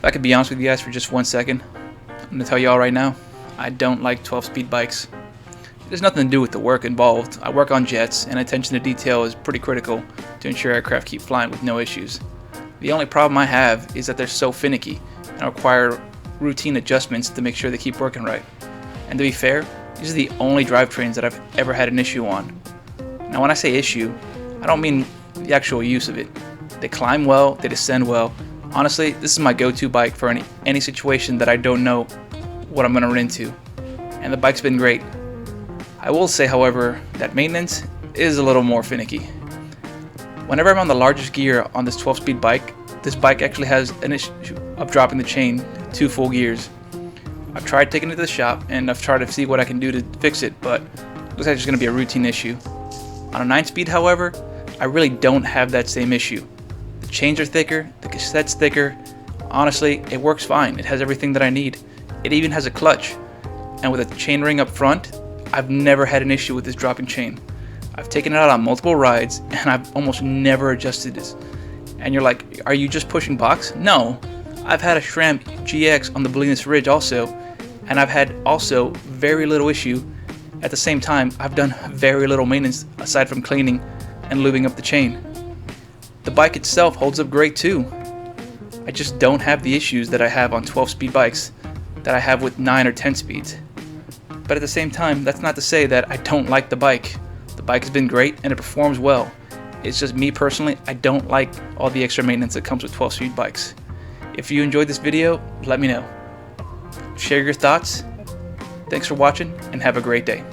If I could be honest with you guys for just 1 second, I'm going to tell y'all right now, I don't like 12-speed bikes. It has nothing to do with the work involved. I work on jets, and attention to detail is pretty critical to ensure aircraft keep flying with no issues. The only problem I have is that they're so finicky and require routine adjustments to make sure they keep working right. And to be fair, these are the only drivetrains that I've ever had an issue on. Now when I say issue, I don't mean the actual use of it. They climb well, they descend well. Honestly, this is my go-to bike for any situation that I don't know what I'm going to run into. And the bike's been great. I will say, however, that maintenance is a little more finicky. Whenever I'm on the largest gear on this 12-speed bike, this bike actually has an issue of dropping the chain 2 full gears. I've tried taking it to the shop and I've tried to see what I can do to fix it, but it looks like it's going to be a routine issue. On a 9-speed, however, I really don't have that same issue. The chains are thicker, the cassette's thicker. Honestly, it works fine. It has everything that I need. It even has a clutch. And with a chain ring up front, I've never had an issue with this dropping chain. I've taken it out on multiple rides and I've almost never adjusted this. And you're like, are you just pushing box? No. I've had a SRAM GX on the Bolinas Ridge also, and I've had also very little issue. At the same time, I've done very little maintenance aside from cleaning and lubing up the chain. The bike itself holds up great too. I just don't have the issues that I have on 12-speed bikes that I have with 9 or 10 speeds. But at the same time, that's not to say that I don't like the bike. The bike has been great and it performs well. It's just me personally, I don't like all the extra maintenance that comes with 12-speed bikes. If you enjoyed this video, let me know. Share your thoughts. Thanks for watching and have a great day.